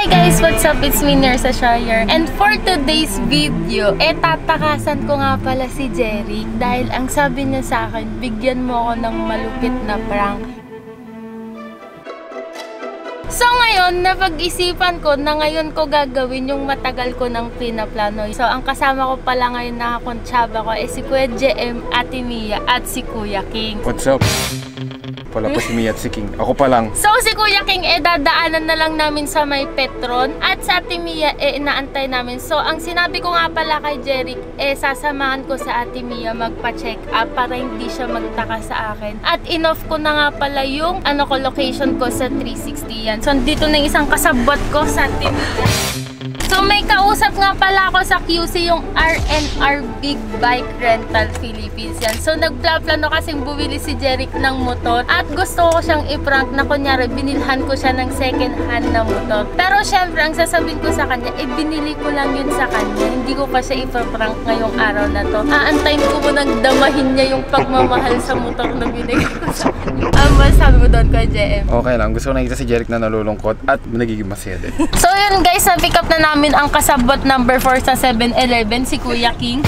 Hi guys! What's up? It's me, Nersa Shire. And for today's video, tatakasan ko nga pala si Jeric dahil ang sabi niya sa akin, bigyan mo ako ng malupit na prank. So ngayon, napag-isipan ko na ngayon ko gagawin yung matagal ko ng pinaplano. So ang kasama ko pala ngayon na kontsaba ko ay si Kuya JM, Ate Mia at si Kuya King. What's up? Pala pa si Mia at si King. Ako pa lang. So si Kuya King dadaanan na lang namin sa may Petron at sa Ate Mia inaantay namin. So ang sinabi ko nga pala kay Jeric sasamahan ko sa Ate Mia magpa-check up para hindi siya magtaka sa akin. At in-off ko na nga pala yung location ko sa 360 yan. So dito na yung isang kasabot ko sa Ate Mia. So may kausap nga pala ako sa QC yung R&R Big Bike Rental Philippines yan. So nagplano kasing bumili si Jeric ng motor at gusto ko siyang i-prank na kunyari binilhan ko siya ng second hand na motor. Pero syempre ang sasabihin ko sa kanya, binili ko lang yun sa kanya. Hindi ko pa siya ipaprank ngayong araw na to. Aantayin ko munang damahin niya yung pagmamahal sa motor na binigay ko sa kanya. Sabi mo doon kay JM? Okay lang. Gusto ko nakita si Jeric na nalulungkot at nagiging masaya din. So yun guys, na-pick up na namin ang kasabot number 4 sa 7-Eleven, si Kuya King.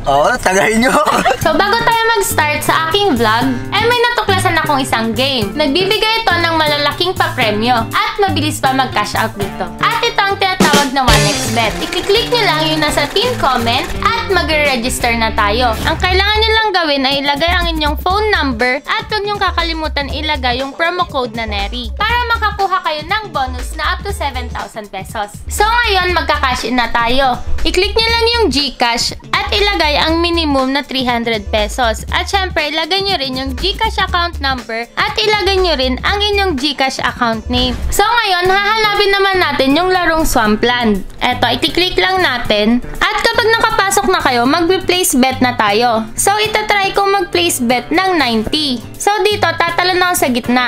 Oo, tagayin nyo. So bago tayo mag-start sa aking vlog, may natuklasan akong isang game. Nagbibigay ito ng malalaking papremyo at mabilis pa mag-cash out dito. At ito ang tinatawag na 1xBet. I-click nyo lang yung nasa pin comment at magre-register na tayo. Ang kailangan nyo lang gawin ay ilagay ang inyong phone number at huwag nyo kakalimutan ilagay yung promo code na NERY para makakuha kayo ng bonus na up to 7,000 pesos. So ngayon, magka-cash in na tayo. I-click nyo lang yung GCash at ilagay ang minimum na 300 pesos. At syempre, ilagay nyo rin yung GCash account number at ilagay nyo rin ang inyong GCash account name. So ngayon, hahanapin naman natin yung larong Swampland. Eto, i-click lang natin. At kapag nakapasok na kayo, mag-place bet na tayo. So itatry kong mag-place bet ng 90. So dito, tatalon ako sa gitna.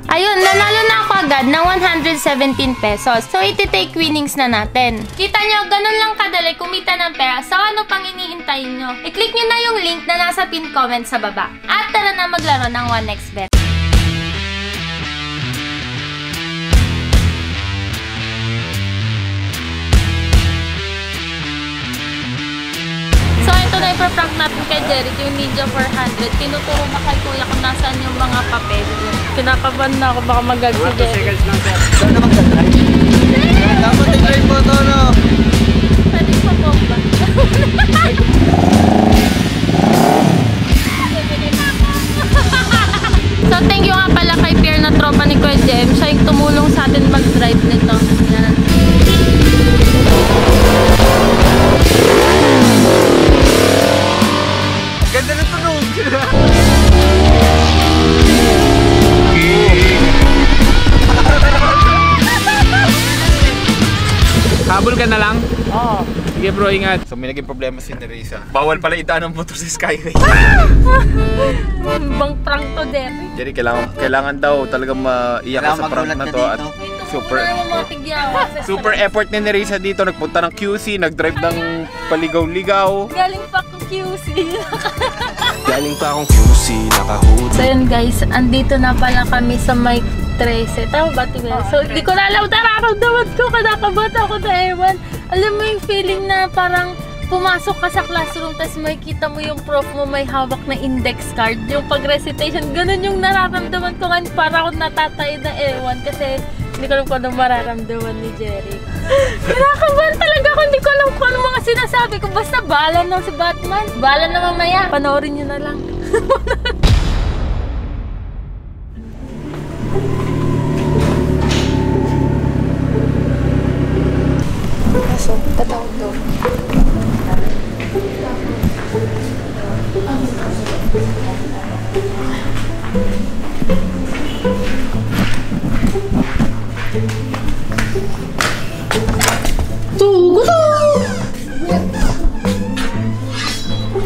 Ayun, nanalo na ako agad ng 117 pesos. So, iti-take winnings na natin. Kita nyo, ganun lang kadali kumita ng pera. So, ano pang inihintayin nyo? I-click nyo na yung link na nasa pin comment sa baba. At tara na maglaro ng 1xBet. So, ito na ipaprank natin kay Jeric, yung Ninja 400. Tinuturo na kay Kuya kung nasaan yung mga papel. Kinakabahan na ako, baka mag-gag si Jeric. 2 seconds lang, sir. Saan na mag-drive? Dapat i-drive po ito, no? Pwede pa po ba? So, thank you nga pala kay Pierre na tropa ni Kuya Jem. Siya yung tumulong sa atin mag-drive nito. Yan. Ganda na tunog! Habol ka na lang? Oo. Sige bro, ingat. So may naging problema si Nerissa. Bawal pala idaan ng motor sa Skyway. Bang prank to, Jeric. Jeric, kailangan daw talagang maiyak ka sa prank na to. At super effort ni Nerissa dito. Nagpunta ng QC, nag-drive ng paligaw-ligaw. Galing pa akong QC. Galing pa akong QC, naka-hood. So yun guys, andito na pala kami sa may 13. Tama ba, Tibel? So hindi ko na alam, nararamdaman ko, kinakabata ako na ewan. Alam mo yung feeling na parang pumasok ka sa classroom tapos makikita mo yung prof mo may hawak na index card. Yung pag-recitation, ganun yung nararamdaman ko ngayon. Para akong natatay na ewan kasi hindi ko alam kung anong mararamdaman ni Jeric. Kinakabahan talaga ako, hindi ko alam kung anong mga sinasabi ko. Basta bahala na si Batman. Bahala na mamaya. Panoorin nyo na lang. Kaso, tatawag daw.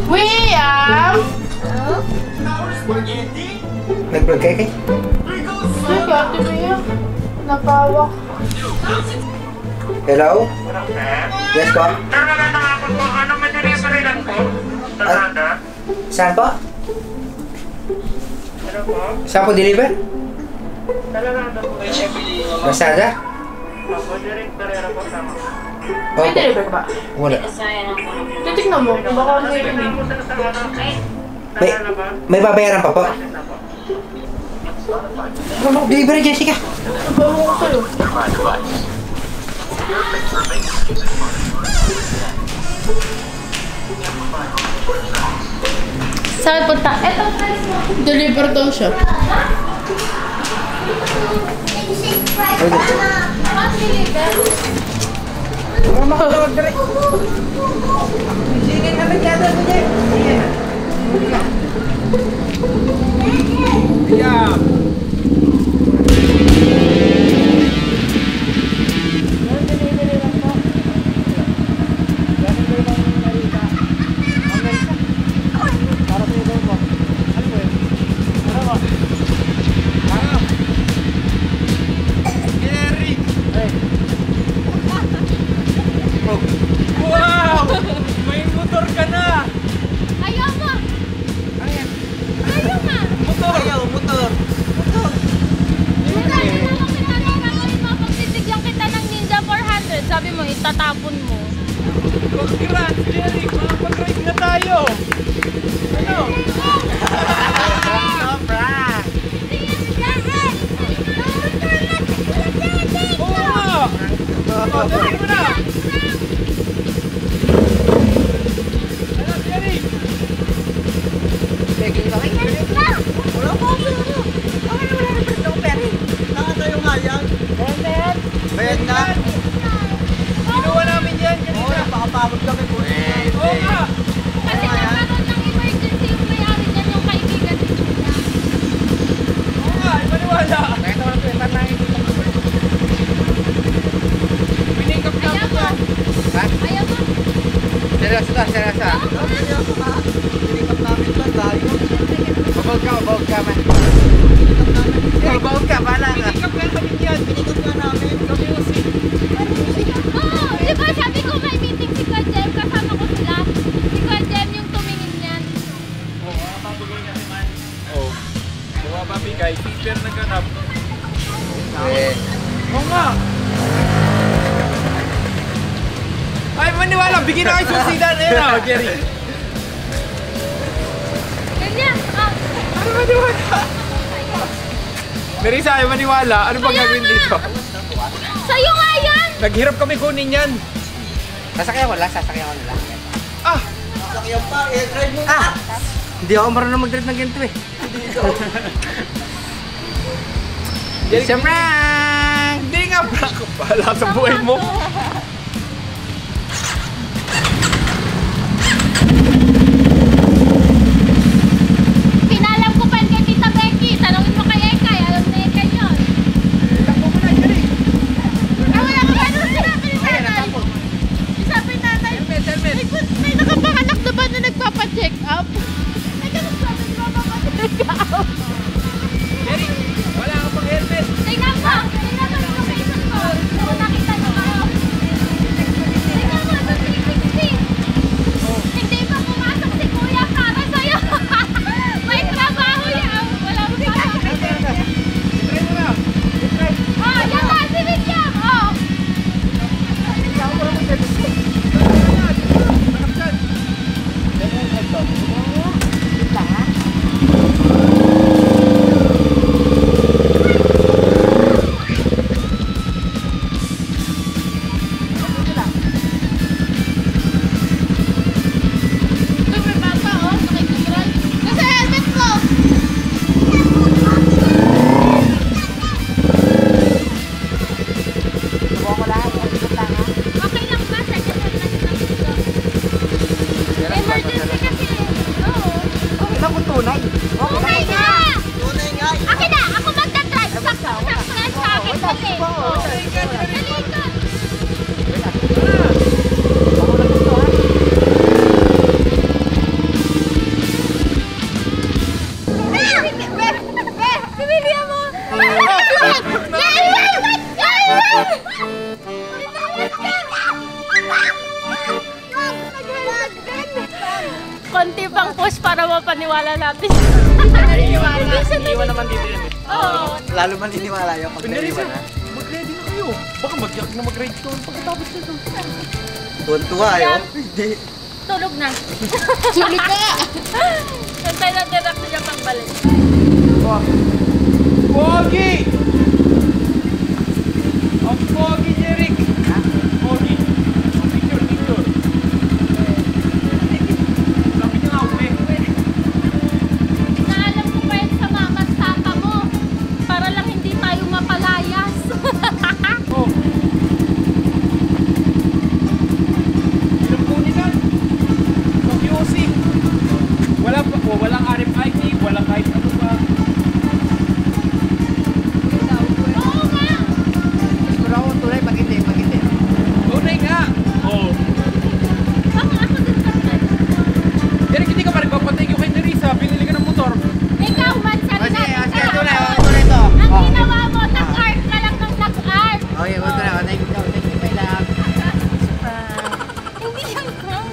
William! Nag-vlog kayo kay? Ay, Ate Mia. Napawak. Hello? Yes po? Sir, magandang hapon po. Ano ma-delivery lang po? Lazada? Saan po? Ano po? Saan po deliver? Lazada? May deliver ka ba? Wala. Titignan mo, baka may May babayaran pa po. Delivery, Jessica. bago ko sa'yo. Saan punta? Eto, price mo. Deliver daw siya. Bakit deliver? Wow! May motor ka na! Ayaw mo! Ayaw nga! Motor! Ayaw, motor. Mapagtitigyan kita ng Ninja 400. Sabi mo, itatapon mo. Congrats, Jerry! Makapag-ride na tayo! Ano? Oo nga! Oh, dali mo na! Ano, Jerry? Wala po. Saan tayo nga yan? Bayad na. Ginawa namin yan Oo, kanina! napakapagod kami po. Oo nga! Kasi nagkaroon ng emergency yung may-ari dyan, yung kaibigan ni Julia. Oo nga! Ipaniwala! Piningkap na Ayaw ako mo! yan! Ayaw mo! Seryoso ka, seryoso. Seryoso ka. Pinikap namin lang tayo. Babawag ka man. Babawag ka, bala ka. Piningkap na kami yan! Pinikap ka namin. Kami usip! Oo! Di ba sabi ko may meeting si Kuya Jem, kasama ko sila. Si Kuya Jem yung tumingin yan. Oo, mabigay kasi man. Oo. Gawa ba bigay? Teacher naghanap. Oo nga! Ay, maniwala! Bigyan na kayo susidan! Ayun na, Jerry! Ganyan! Ah! Ano maniwala? Marisa, ayaw maniwala. Ano ba gagawin dito? Sa'yo nga yan! Naghirap kami kunin yan. Sasakyan ko lang. Ah! Sasakyan pa, drive mo. Hindi ako marunong mag-drive ng ganito eh. Jerry, Siyempre! hindi nga, prank. Bahala sa buhay mo. Pinalam ko pa kay Tita Becky. Tanungin mo kay Ekay. Alam na Ekay yun. Takbo mo na, Jerry. Ah, wala ka ba? Ano sinabi ni nanay? Sabi ni nanay, may nakapanganak na ba na nagpapacheck up? May ganun sabi ni mama ko nagpa-check up. Jerry, wala ka pang helmet. Tingnan mo! Tingnan mo yung location ko. Kung nakita nyo ako. Tingnan mo, sa 360. Hindi pa pumasok si Kuya para sa'yo. May trabaho yan. Wala mo pa. Try mo na. Try. Oh, yan na, si William. Oh. Uy, may bata, oh. Nakikidrive. Nasa helmet ko. Okay lang ba? Second hand lang yung nandito. Emergency kasi. Oo. Ilang ko tunay? Okay na! Tunay nga. Akin na! Ako magdadrive! Sakto sa akin kasi. Dali ka! Bibigyan mo! Konti pang push para mapapaniwala natin. Iniwan naman dito yan eh. Oo. Lalo man iniwala yung pag naiwan na. Mag-ready na kayo. Baka mag-yak na mag-ready ko pagkatapos nito. Tuwan-tuwa yun. Hindi. Tulog na. Sulit ka! Santay na direct niya pagbalik. Pogi! Ang pogi, Jeric! Pogi! Picture. Sabi niya nga uli. Inaalam ko pa yun sa mama at tata mo. Para lang hindi tayo mapalayas. Oh. Ilang kunin yan? QC. Walang RFID, walang kahit ano pa. Oo nga. Pero ako tunay pag-hindi. Tunay nga! Oh. Baka ako din sa friend. Jeric, hindi ka pa nagpapatay yung kay Nerissa. Binili ka ng motor. Ikaw man sa Kasi natin tunay ka. to. Ang ginawa mo, nag-art ka lang ng nag-art. Okay, tunay. Thank you. May lang. Hindi yan prank.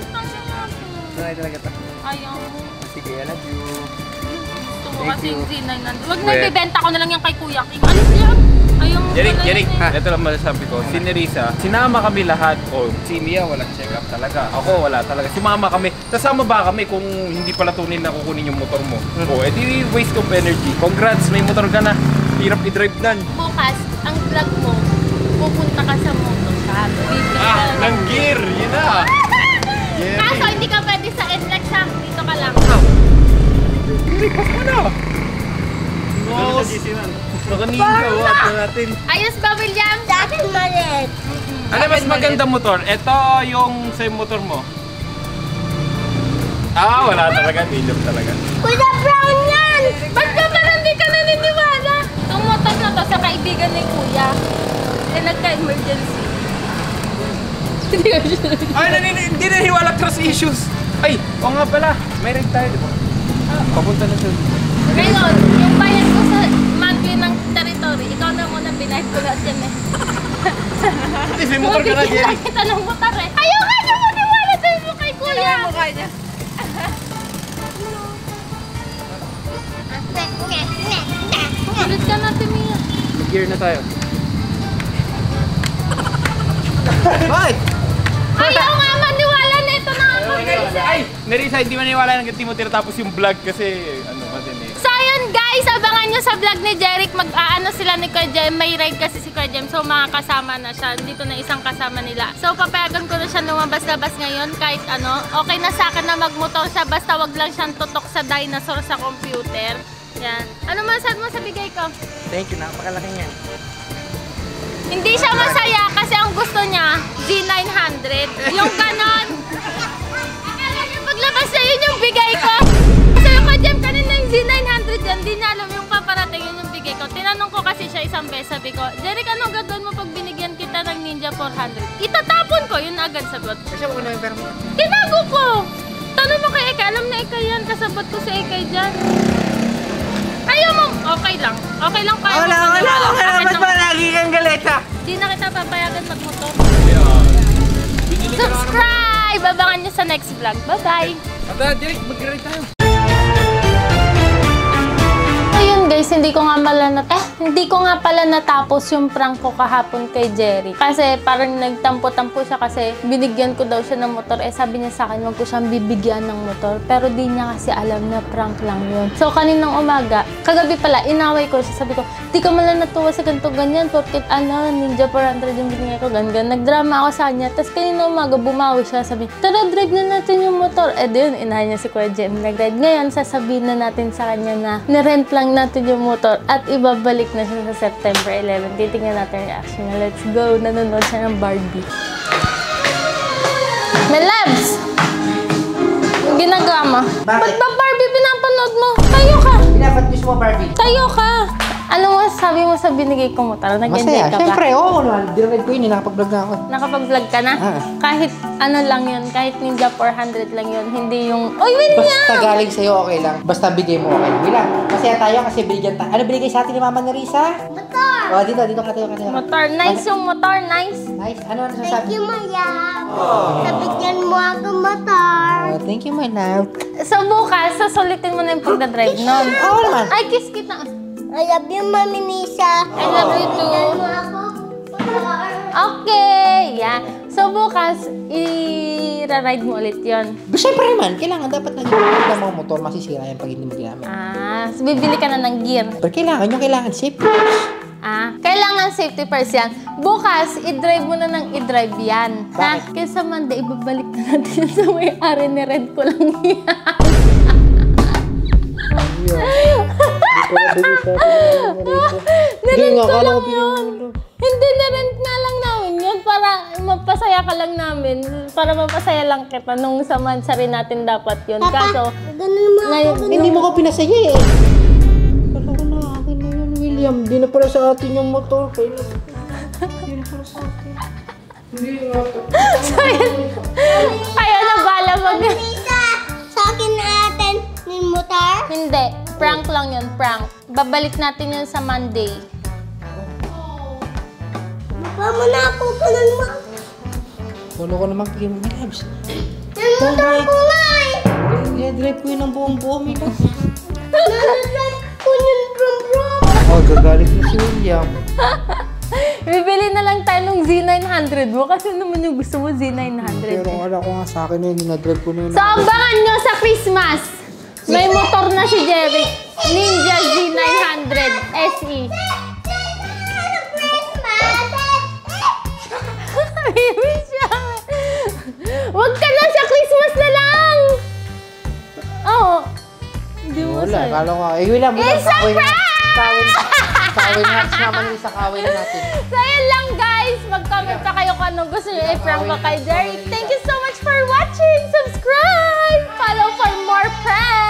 Tunay talaga to. Ayaw mo. Sige, I love you. Gusto mo Thank kasi you. yung zinay na. Huwag na Well. ibibenta ko na lang yan kay Kuya King. Alis yan. Ayaw mo. Jeric, Ha? ito lang masasabi ko. Si Nerissa, sinama kami lahat. O, si Mia walang check-up talaga. Ako wala talaga. Sumama kami. Sasama ba kami kung hindi pala tunay na kukunin yung motor mo? O, edi waste of energy. Congrats, may motor ka na. Hirap i-drive nan. Bukas, ang vlog mo, pupunta ka sa moto shop. Bibili ka lang. Ng gear! Yun na! Kaso hindi ka pwede sa NLEX ha. Dito ka lang. Nakaninja, what natin. Ayos ba, William? Dati malit. Ano mas maganda motor? Ito yung sa motor mo. Ah, wala talaga. Medium talaga. Kuya Brown yan! Ba't ka parang hindi ka naniniwala? Itong motor na to sa kaibigan ni Kuya. Eh, nagka-emergency. Ay, hindi na hiwala trust issues. Ay, o nga pala. May ride tayo, di ba? Papunta na siya. Ngayon, yung bayad ko sa monthly ng territory, ikaw na muna binayad ko lahat yan eh. Hindi, may motor ka na, Mabigyan Jerry. lang kita ng motor eh. Ayaw ka na maniwala tayo mo kay Kuya. Ayaw mukha niya. Ulit ka natin, Mia. Gear na tayo. Bakit? Ayaw nga maniwala na ito na ako. Ay, Nerissa, hindi maniwala ng ganti mo tinatapos yung vlog kasi ano pa din eh. So ayun guys, abangan nyo sa vlog ni Jeric. Mag-aano sila ni Kuya Jem. May ride kasi si Kuya Jem. So makakasama na siya. Dito na isang kasama nila. So papayagan ko na siya lumabas-labas ngayon. Kahit ano, okay na sa akin na magmotor siya. Basta wag lang siyang tutok sa dinosaur sa computer. Yan. Ano masasabi mo sa bigay ko? Thank you, napakalaki niyan. Hindi siya masaya kasi ang gusto niya, Z900. Yung ganon. Akala niya paglabas niya yun yung bigay ko. Sabi ko, Jem, kanina yung Z900 yan. Di niya alam yung paparating yun yung bigay ko. Tinanong ko kasi siya isang beses. Sabi ko, Jeric, anong gagawin mo pag binigyan kita ng Ninja 400? Itatapon ko. Yun agad sagot. Kasi ako na yung pera mo. Tinago ko. Tanong mo kay Eka. Alam na Eka yan. Kasabot ko si Eka dyan. Ayaw mo. Okay lang. Okay lang pa. Wala. Ba't ba lagi kang galeta? Di na kita papayagan magmotor. Binili ka na Subscribe! Abangan nyo sa next vlog. Bye-bye! Ata, Jeric, mag-ride tayo. Ayun guys, hindi ko nga pala natapos yung prank ko kahapon kay Jerry. Kasi parang nagtampo-tampo siya kasi binigyan ko daw siya ng motor. Eh sabi niya sa akin, wag ko siyang bibigyan ng motor. Pero di niya kasi alam na prank lang yun. So kaninang umaga, kagabi pala, inaway ko siya. Sabi ko, di ka malang natuwa sa ganito ganyan. Porket Ninja 400 yung binigyan ko, ganyan. Nagdrama ako sa kanya. Tapos kaninang umaga, bumawi siya. Sabi, tara, drive na natin yung motor. Eh di yun, inahay niya si Kuya Jem. Nag-ride. Ngayon, sasabihin na natin sa kanya na nirent lang natin yung motor at ibabalik na siya sa September 11. Titingnan natin yung reaction niya. Let's go! Nanonood siya ng Barbie. Melabs! Ang ginagawa mo? Bakit? Ba't ba Barbie pinapanood mo? Tayo ka! Pinapat mo Barbie. Tayo ka! Ano masasabi mo sa binigay kong motor? Nag-enjoy Masaya. ka ba? Siyempre, oo naman. Dinaride ko yun, nakapag-vlog na ako. Nakapag-vlog ka na? Ah. Kahit ano lang yun, kahit Ninja 400 lang yun, hindi yung, uy, William! Basta galing sa'yo, okay lang. Basta bigay mo, okay. Wala. Masaya tayo kasi binigyan tayo. Ano binigay sa atin ni Mama Nerissa? Motor! Oh, dito ka tayo. Motor, nice yung motor, nice. Nice. Ano sasabi? Mayam. Sabigyan mo ako motor. Oh, thank you, my love. So bukas, sasulitin mo na yung pagdadrive nun. Oo naman. Ay, kiss kita. I love you, Mami Nisa. I love you too. Sabigyan mo ako motor. Okay, yeah. So bukas, i-ride mo ulit yon. Siyempre naman, kailangan dapat nag-iipag ng mga motor, masisira yan pag hindi mo ginamit. So bibili ka na ng gear. Pero kailangan safety. Kailangan safety first yan. Bukas, i-drive mo na ng i-drive yan. Bakit? Kaya sa Monday, ibabalik na natin yan sa may-ari ni rent ko lang yan. Nirent ko lang yun. Hindi, nirent nga lang namin yun para mapasaya ka lang namin. Para mapasaya lang kita nung sa rin natin dapat yun. Kaso, Ganun mo ngayon, Hindi mo ko pinasaya eh. Kala ko na akin na yun, William. Di na pala sa atin yung motor. Di na pala sa atin. Hindi nga ito. Kaya na bala mag... Nisa, sa akin natin yung motor. Hindi. Prank lang yun, prank. Babalik natin yun sa Monday. Baba mo na ako, ganun mo. Wala ko naman bigyan mo, my loves. Yung motor ko nga eh. I-drive ko yun ang buong-buo, my loves. Nalaglag ko yung brum-brum. Oh, gagalit na si William. Bibili na lang tayo ng Z900 mo kasi naman yung gusto mo Z900. Pero wala ko nga sa akin na yun, dinadrive ko na yun. So, abangan nyo sa Christmas. May motor na si Jerry. Ninja Z900 SE. Baby siya. Wag ka na sa Christmas na lang. Oo. Hindi mo Wala, sa'yo. kala ko. Eh, William, It's a prank! Kawin na naman yung sa kawin na natin. So, yun lang guys. Mag-comment pa kayo kung anong gusto nyo i-prank pa kay Jerry. Thank you so much for watching. Subscribe! Follow for more pranks!